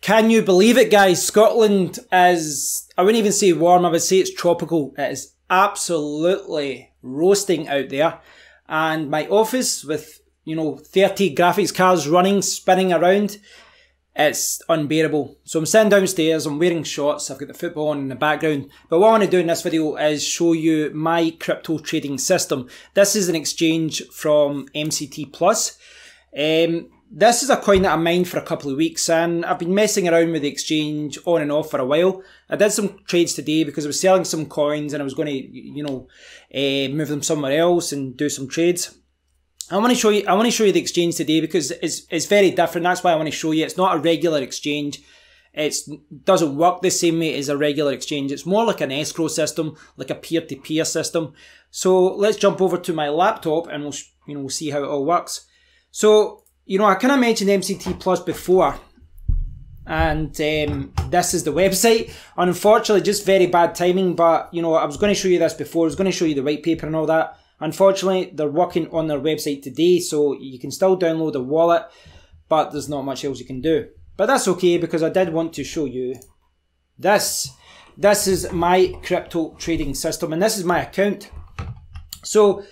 Can you believe it, guys? Scotland is, I wouldn't even say warm, I would say it's tropical. It is absolutely roasting out there. And my office with, 30 graphics cards running, spinning around, it's unbearable. So I'm sitting downstairs, I'm wearing shorts, I've got the football on in the background. But what I want to do in this video is show you my crypto trading system. This is an exchange from MCT.Plus. This is a coin that I mined for a couple of weeks, and I've been messing around with the exchange on and off for a while. I did some trades today because I was selling some coins and I was going to, move them somewhere else and do some trades. I want to show you the exchange today because it's very different. That's why I want to show you. It's not a regular exchange. It doesn't work the same way as a regular exchange. It's more like an escrow system, like a peer-to-peer system. So let's jump over to my laptop and we'll see how it all works. So, I kind of mentioned MCT.Plus before, and this is the website. Unfortunately, just very bad timing, but, I was going to show you this before. I was going to show you the white paper and all that. Unfortunately, they're working on their website today, so you can still download the wallet, but there's not much else you can do. But that's okay, because I did want to show you this. This is my crypto trading system, and this is my account. So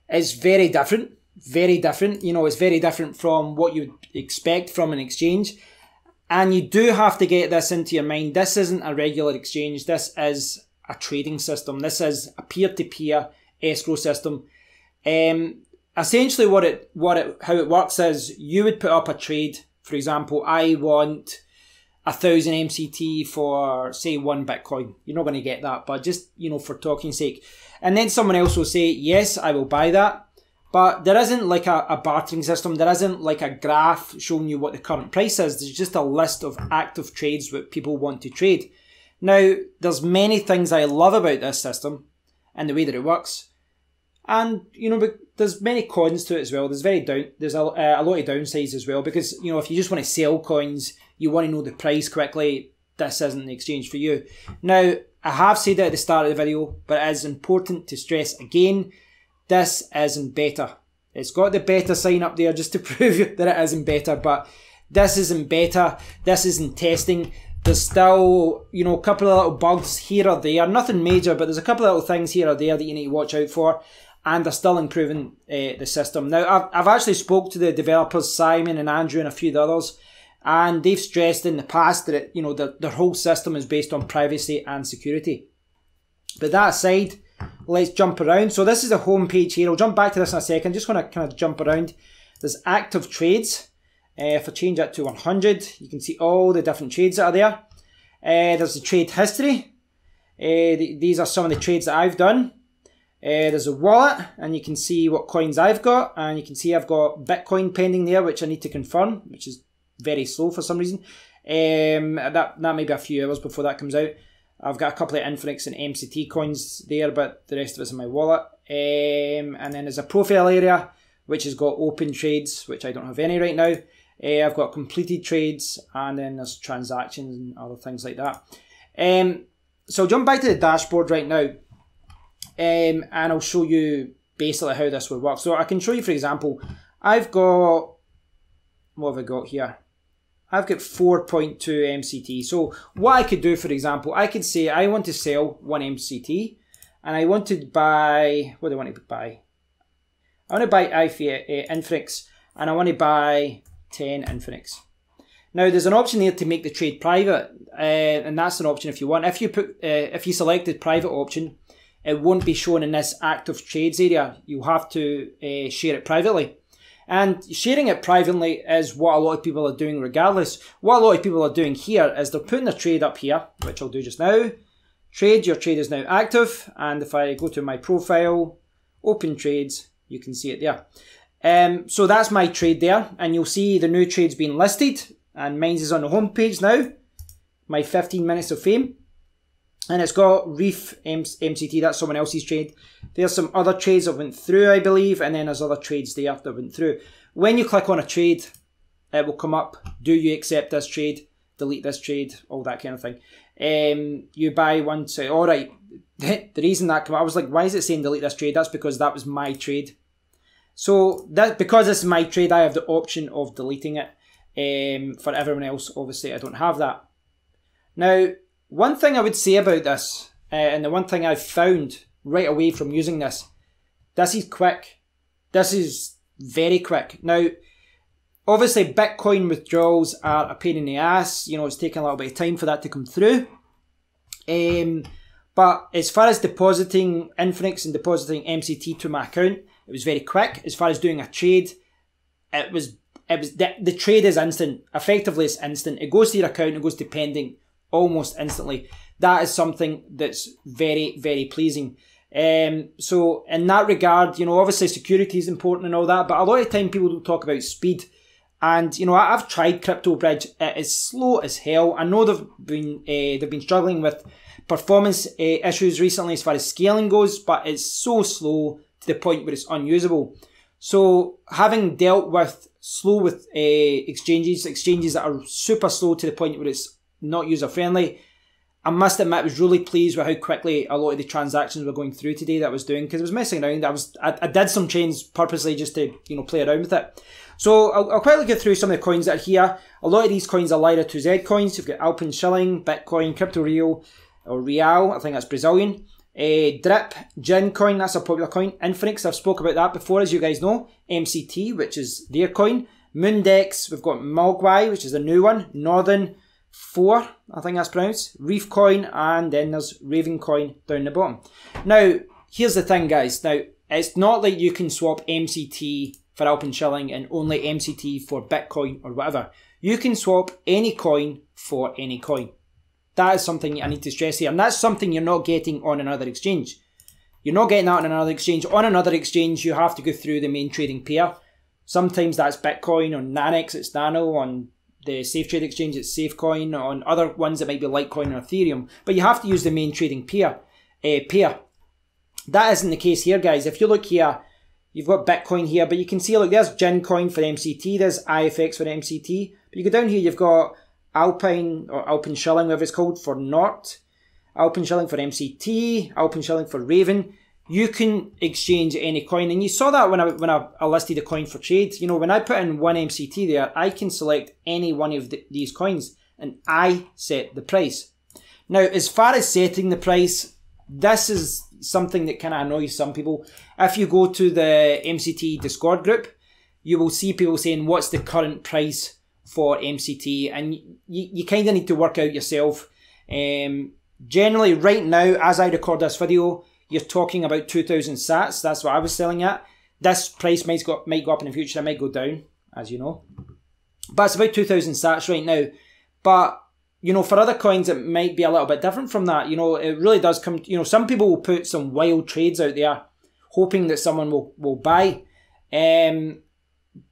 it's very different. Very different, it's very different from what you'd expect from an exchange. And you do have to get this into your mind. This isn't a regular exchange. This is a trading system. This is a peer-to-peer escrow system. Essentially how it works is you would put up a trade. For example, I want 1,000 MCT for, say, 1 Bitcoin. You're not going to get that, but just, for talking sake. And then someone else will say, yes, I will buy that. But there isn't like a bartering system. There isn't like a graph showing you what the current price is. There's just a list of active trades that people want to trade. Now, there's many things I love about this system and the way that it works. And, but there's many cons to it as well. There's a lot of downsides as well, because, if you just want to sell coins, you want to know the price quickly, this isn't the exchange for you. Now, I have said it at the start of the video, but it is important to stress again, this isn't beta. It's got the beta sign up there just to prove that it isn't beta, but this isn't beta. This isn't testing. There's still, a couple of little bugs here or there. Nothing major, but there's a couple of little things here or there that you need to watch out for, and they're still improving the system. Now, I've actually spoke to the developers, Simon and Andrew and a few others, and they've stressed in the past that their whole system is based on privacy and security. But that aside, let's jump around. So this is the home page here. I'll jump back to this in a second. Just want to kind of jump around. There's active trades. If I change that to 100, you can see all the different trades that are there. There's the trade history. These are some of the trades that I've done. There's a wallet, and you can see what coins I've got. And you can see I've got Bitcoin pending there, which I need to confirm, which is very slow for some reason. That may be a few hours before that comes out. I've got a couple of Infinix and MCT coins there, but the rest of it's in my wallet. And then there's a profile area, which has got open trades, which I don't have any right now. I've got completed trades, and then there's transactions and other things like that. So I'll jump back to the dashboard right now, and I'll show you basically how this would work. So I can show you, for example, I've got, what have I got here? I've got 4.2 MCT. So what I could do, for example, I could say I want to sell 1 MCT, and I want to buy, what do I want to buy? I want to buy Infinix, and I want to buy 10 Infinix. Now there's an option here to make the trade private, and that's an option if you want. If you select the private option, it won't be shown in this active trades area. You'll have to share it privately. And sharing it privately is what a lot of people are doing regardless. What a lot of people are doing here is they're putting a trade up here, which I'll do just now. Your trade is now active. And if I go to my profile, open trades, you can see it there. So that's my trade there. And you'll see the new trade's been listed. And mine is on the home page now. My 15 minutes of fame. And it's got Reef MCT, that's someone else's trade. There's some other trades that went through, I believe, and then there's other trades there that went through. When you click on a trade, it will come up, do you accept this trade, delete this trade, all that kind of thing. You buy one, say, all right, the reason that came up, I was like, why is it saying delete this trade? That's because that was my trade. So because this is my trade, I have the option of deleting it. For everyone else, obviously, I don't have that. Now, one thing I would say about this, and the one thing I've found right away from using this is quick. This is very quick. Now, obviously, Bitcoin withdrawals are a pain in the ass. You know, it's taking a little bit of time for that to come through. But as far as depositing Infinix and depositing MCT to my account, it was very quick. As far as doing a trade, the trade is instant. Effectively, it's instant. It goes to your account, it goes to pending almost instantly. That is something that's very, very pleasing. So in that regard, you know, obviously security is important and all that, but a lot of time people don't talk about speed. And, you know, I've tried CryptoBridge. It is slow as hell. I know they've been struggling with performance issues recently as far as scaling goes, but it's so slow to the point where it's unusable. So having dealt with slow with exchanges that are super slow to the point where it's not user friendly, I must admit I was really pleased with how quickly a lot of the transactions were going through today that I was doing, because I was messing around. I did some chains purposely just to, you know, play around with it. So I'll quickly go through some of the coins that are here. A lot of these coins are Lyra 2Z coins. You've got Alpen Shilling, Bitcoin, Crypto Real, or Real, I think that's Brazilian. Drip, Jin coin, that's a popular coin. Infinix, I've spoke about that before, as you guys know. MCT, which is their coin. Moondex, we've got Mogwai, which is a new one. Northern 4, I think that's pronounced. Reef coin, and then there's Raven coin down the bottom. Now, here's the thing, guys. Now, it's not like you can swap MCT for Alpen Shilling and only MCT for Bitcoin or whatever. You can swap any coin for any coin. That is something I need to stress here, and that's something you're not getting on another exchange. You're not getting that on another exchange. On another exchange, you have to go through the main trading pair. Sometimes that's Bitcoin. On Nanex, it's Nano. On the Safe Trade Exchange, it's SafeCoin. On other ones, it might be Litecoin or Ethereum. But you have to use the main trading pair. That isn't the case here, guys. If you look here, you've got Bitcoin here, but you can see, look, there's Jin coin for MCT. There's IFX for MCT. But you go down here, you've got Alpine or Alpen Shilling, whatever it's called, for Nort, Alpen Shilling for MCT, Alpen Shilling for Raven. You can exchange any coin, and you saw that when I listed a coin for trade. You know, when I put in one MCT there, I can select any one of these coins, and I set the price. Now, as far as setting the price, this is something that kind of annoys some people. If you go to the MCT Discord group, you will see people saying, what's the current price for MCT, and you kind of need to work out yourself. Generally, right now, as I record this video, you're talking about 2,000 sats. That's what I was selling at. This price might go up in the future. It might go down, as you know. But it's about 2,000 sats right now. But, you know, for other coins, it might be a little bit different from that. You know, it really does come, you know, some people will put some wild trades out there, hoping that someone will buy.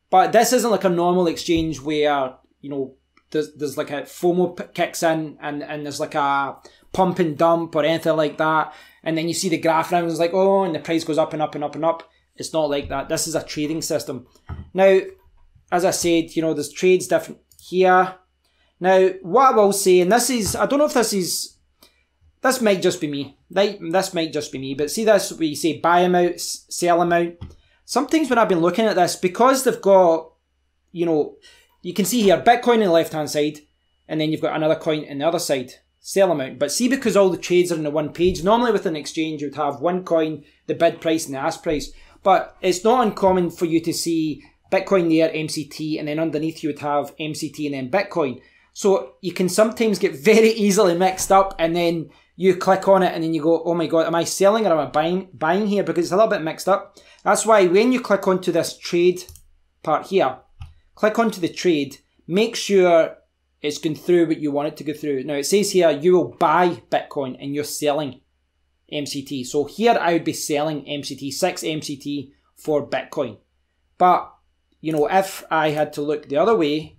But this isn't like a normal exchange where, you know, there's like a FOMO kicks in and there's like a pump and dump or anything like that. And then you see the graph and it's like, oh, and the price goes up and up and up and up. It's not like that. This is a trading system. Now, as I said, you know, there's trades different here. Now, what I will say, and this is, I don't know if this might just be me. This might just be me. But see this, where you say buy amount, sell amount. Sometimes when I've been looking at this, because they've got, you know, you can see here Bitcoin on the left-hand side, and then you've got another coin on the other side, sell amount. But see, because all the trades are in the one page, normally with an exchange, you'd have one coin, the bid price and the ask price. But it's not uncommon for you to see Bitcoin there, MCT, and then underneath you would have MCT and then Bitcoin. So you can sometimes get very easily mixed up, and then you click on it and then you go, oh my God, am I selling or am I buying here? Because it's a little bit mixed up. That's why when you click onto this trade part here, click onto the trade, make sure it's going through what you want it to go through. Now it says here, you will buy Bitcoin and you're selling MCT. So here I would be selling MCT, 6 MCT for Bitcoin. But, you know, if I had to look the other way,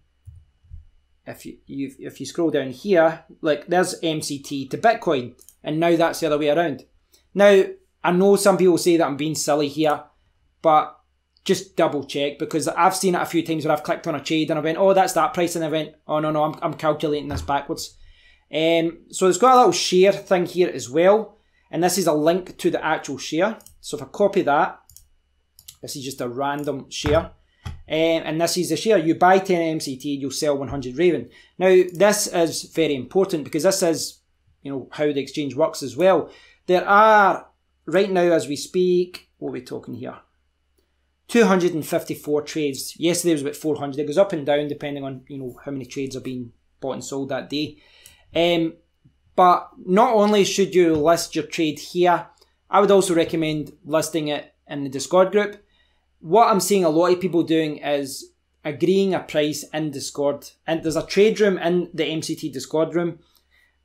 if you scroll down here, like there's MCT to Bitcoin, and now that's the other way around. Now, I know some people say that I'm being silly here, but just double check, because I've seen it a few times where I've clicked on a trade and I went, oh, that's that price, and I went, oh no, I'm calculating this backwards. So it's got a little share thing here as well, and this is a link to the actual share. So if I copy that, this is just a random share. and this is the share. You buy 10 MCT, you'll sell 100 Raven. Now, this is very important because this is, you know, how the exchange works as well. There are, right now as we speak, what are we talking here? 254 trades. Yesterday was about 400. It goes up and down depending on, you know, how many trades are being bought and sold that day. But not only should you list your trade here, I would also recommend listing it in the Discord group. What I'm seeing a lot of people doing is agreeing a price in Discord. And there's a trade room in the MCT Discord room.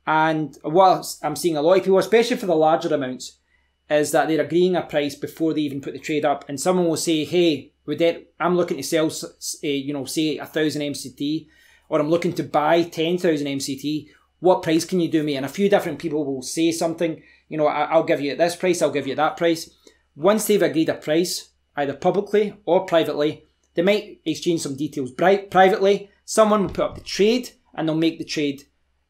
And what I'm seeing a lot of people, especially for the larger amounts, is that they're agreeing a price before they even put the trade up. And someone will say, hey, I'm looking to sell, you know, say 1,000 MCT, or I'm looking to buy 10,000 MCT. What price can you do me? And a few different people will say something, you know, I'll give you at this price, I'll give you at that price. Once they've agreed a price, either publicly or privately, they might exchange some details privately. Someone will put up the trade and they'll make the trade,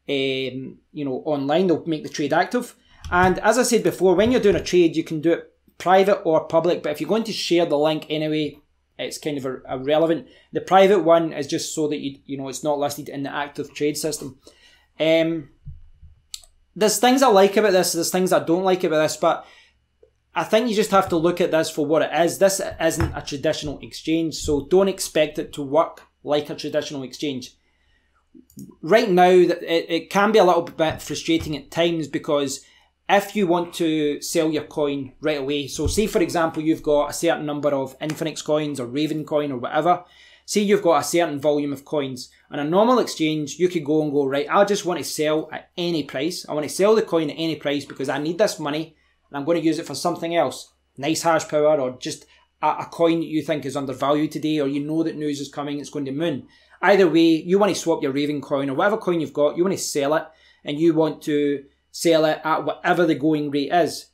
you know, online. They'll make the trade active. And as I said before, when you're doing a trade, you can do it private or public. But if you're going to share the link anyway, it's kind of irrelevant. The private one is just so that you know it's not listed in the active trade system. There's things I like about this. There's things I don't like about this. But I think you just have to look at this for what it is. This isn't a traditional exchange, so don't expect it to work like a traditional exchange. Right now, it can be a little bit frustrating at times because if you want to sell your coin right away, so say for example you've got a certain number of Infinix coins or Raven coin or whatever, say you've got a certain volume of coins. On a normal exchange, you could go and go, right, I just want to sell at any price. I want to sell the coin at any price because I need this money and I'm going to use it for something else. Nice HashPower, or just a coin that you think is undervalued today, or you know that news is coming, it's going to moon. Either way, you want to swap your Raven coin or whatever coin you've got, you want to sell it, and you want to sell it at whatever the going rate is.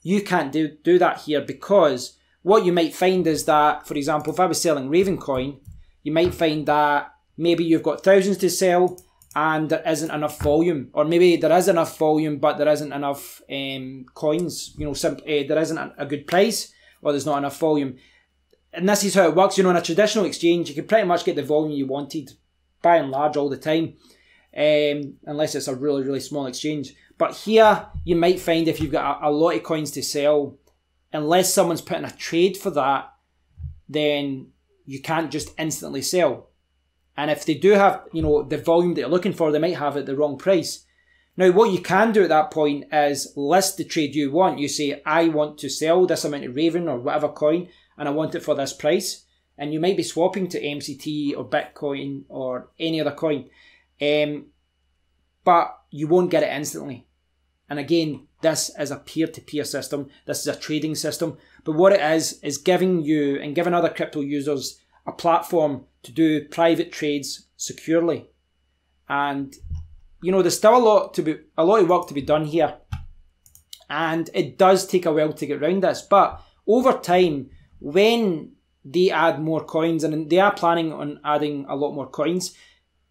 You can't do that here, because what you might find is that, for example, if I was selling Raven coin, you might find that maybe you've got thousands to sell and there isn't enough volume, or maybe there is enough volume but there isn't enough coins, you know, there isn't a good price, or there's not enough volume. And this is how it works. You know, in a traditional exchange, you can pretty much get the volume you wanted by and large all the time, unless it's a really, really small exchange. But here, you might find if you've got a lot of coins to sell, unless someone's putting a trade for that, then you can't just instantly sell. And if they do have, you know, the volume that you're looking for, they might have it at the wrong price. Now, what you can do at that point is list the trade you want. You say, I want to sell this amount of Raven or whatever coin, and I want it for this price. And you might be swapping to MCT or Bitcoin or any other coin. But you won't get it instantly. And again, this is a peer-to-peer system. This is a trading system. But what it is giving you and giving other crypto users a platform to do private trades securely. And, you know, there's still a lot of work to be done here. And it does take a while to get around this. But over time, when they add more coins, and they are planning on adding a lot more coins,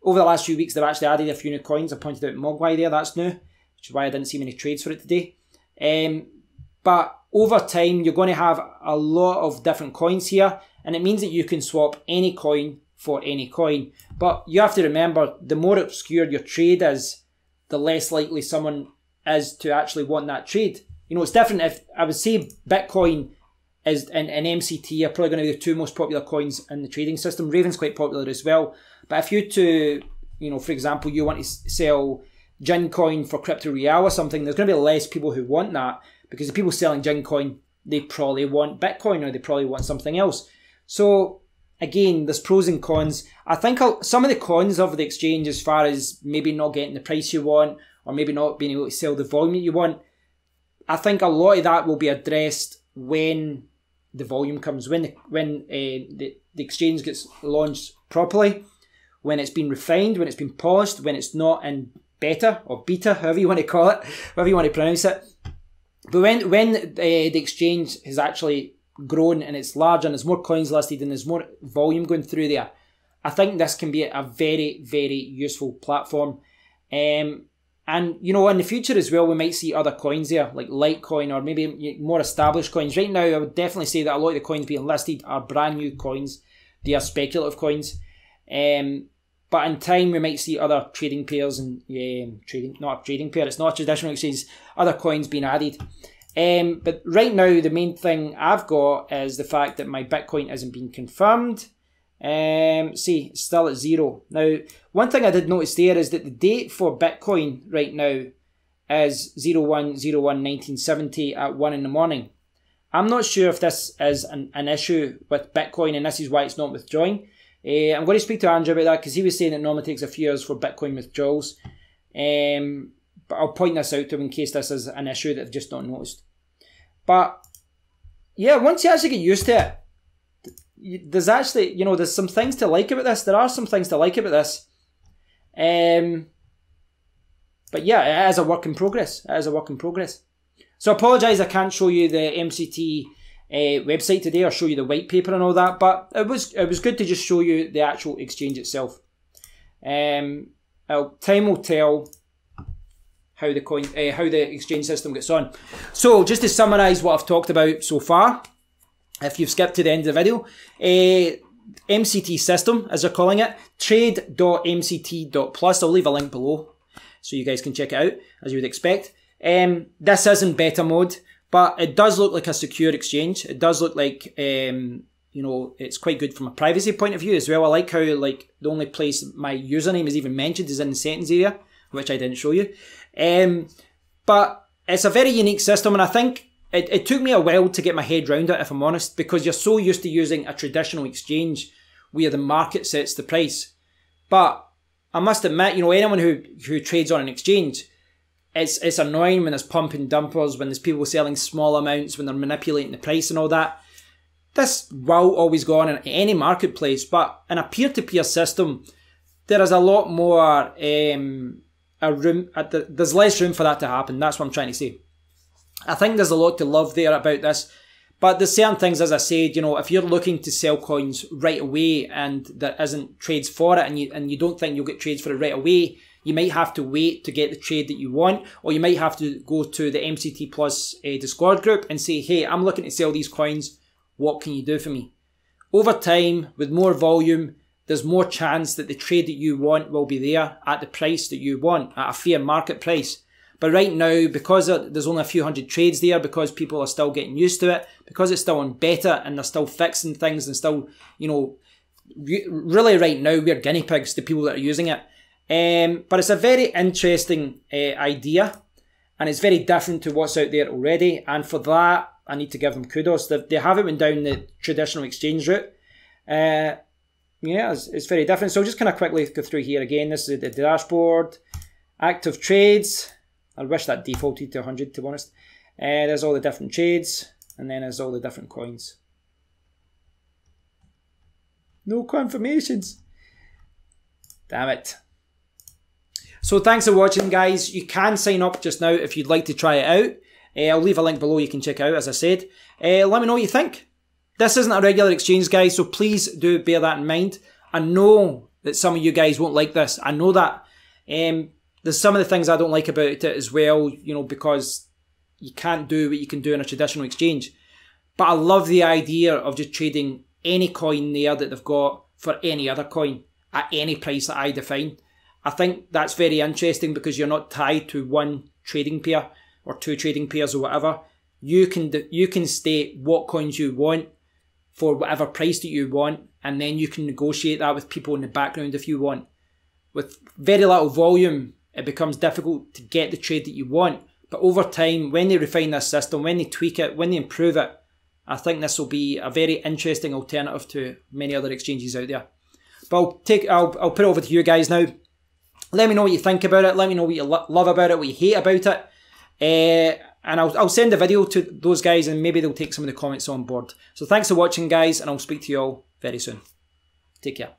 over the last few weeks, they've actually added a few new coins. I pointed out Mogwai there, that's new, which is why I didn't see many trades for it today. But over time, you're going to have a lot of different coins here, and it means that you can swap any coin for any coin. But you have to remember, the more obscure your trade is, the less likely someone is to actually want that trade. You know, it's different. If I would say Bitcoin is and MCT are probably going to be the two most popular coins in the trading system. Raven's quite popular as well. But if you know, for example, you want to sell Jin coin for Crypto Real or something, there's going to be less people who want that, because the people selling Jin coin, they probably want Bitcoin or they probably want something else. So again, there's pros and cons. I think some of the cons of the exchange, as far as maybe not getting the price you want, or maybe not being able to sell the volume that you want, I think a lot of that will be addressed when the volume comes, when the exchange gets launched properly, when it's been refined, when it's been polished, when it's not in beta or beta, however you want to call it, however you want to pronounce it. But when the exchange has actually grown and it's large and there's more coins listed and there's more volume going through there, I think this can be a very, very useful platform. And, you know, in the future as well, we might see other coins there, like Litecoin or maybe more established coins. Right now, I would definitely say that a lot of the coins being listed are brand new coins. They are speculative coins. But in time, we might see other trading pairs and not a trading pair, it's not a traditional exchange, other coins being added. But right now, the main thing I've got is the fact that my Bitcoin isn't being confirmed. See, it's still at 0. Now, one thing I did notice there is that the date for Bitcoin right now is 01/01/1970 at 1 in the morning. I'm not sure if this is an issue with Bitcoin, and this is why it's not withdrawing. I'm going to speak to Andrew about that, because he was saying it normally takes a few years for Bitcoin withdrawals. But I'll point this out to him in case this is an issue that I've just not noticed. But yeah, once you actually get used to it, there's actually, you know, there's some things to like about this. There are some things to like about this. But yeah, it is a work in progress. It is a work in progress. So I apologise I can't show you the MCT website today or show you the white paper and all that, but it was good to just show you the actual exchange itself. Time will tell how the exchange system gets on. So just to summarise what I've talked about so far, if you've skipped to the end of the video, MCT system, as they're calling it, trade.mct.plus. I'll leave a link below so you guys can check it out, as you would expect. This is in beta mode, but it does look like a secure exchange. It does look like, you know, it's quite good from a privacy point of view as well. I like how, like, the only place my username is even mentioned is in the settings area, which I didn't show you. But it's a very unique system, and I think it took me a while to get my head around it, if I'm honest, because you're so used to using a traditional exchange where the market sets the price. But I must admit, you know, anyone who trades on an exchange, it's annoying when there's pump and dumpers, when there's people selling small amounts, when they're manipulating the price and all that. This will always go on in any marketplace, but in a peer-to-peer system, there is a lot more there's less room for that to happen. That's what I'm trying to say. I think there's a lot to love there about this, but there's certain things, as I said, you know, if you're looking to sell coins right away and there isn't trades for it, and you don't think you'll get trades for it right away, you might have to wait to get the trade that you want, or you might have to go to the MCT.Plus Discord group and say, hey, I'm looking to sell these coins, what can you do for me? Over time, with more volume, there's more chance that the trade that you want will be there at the price that you want, at a fair market price. But right now, because there's only a few hundred trades there, because people are still getting used to it, because it's still on beta and they're still fixing things and still, you know, really right now we're guinea pigs to people that are using it. But it's a very interesting idea, and it's very different to what's out there already. And for that, I need to give them kudos. They haven't went down the traditional exchange route. Yeah, it's very different. So I'll just kind of quickly go through here again. This is the dashboard, active trades. I wish that defaulted to 100, to be honest. There's all the different trades, and then there's all the different coins. No confirmations. Damn it. So thanks for watching, guys. You can sign up just now if you'd like to try it out. I'll leave a link below you can check it out, as I said. Let me know what you think. This isn't a regular exchange, guys, so please do bear that in mind. I know that some of you guys won't like this. I know that. There's some of the things I don't like about it as well, you know, because you can't do what you can do in a traditional exchange. But I love the idea of just trading any coin there that they've got for any other coin at any price that I define. I think that's very interesting because you're not tied to one trading pair or two trading pairs or whatever. You can state what coins you want for whatever price that you want, and then you can negotiate that with people in the background if you want. With very little volume, it becomes difficult to get the trade that you want. But over time, when they refine this system, when they tweak it, when they improve it, I think this will be a very interesting alternative to many other exchanges out there. But I'll put it over to you guys now. Let me know what you think about it. Let me know what you love about it, what you hate about it. And I'll send a video to those guys, and maybe they'll take some of the comments on board. So thanks for watching, guys, and I'll speak to you all very soon. Take care.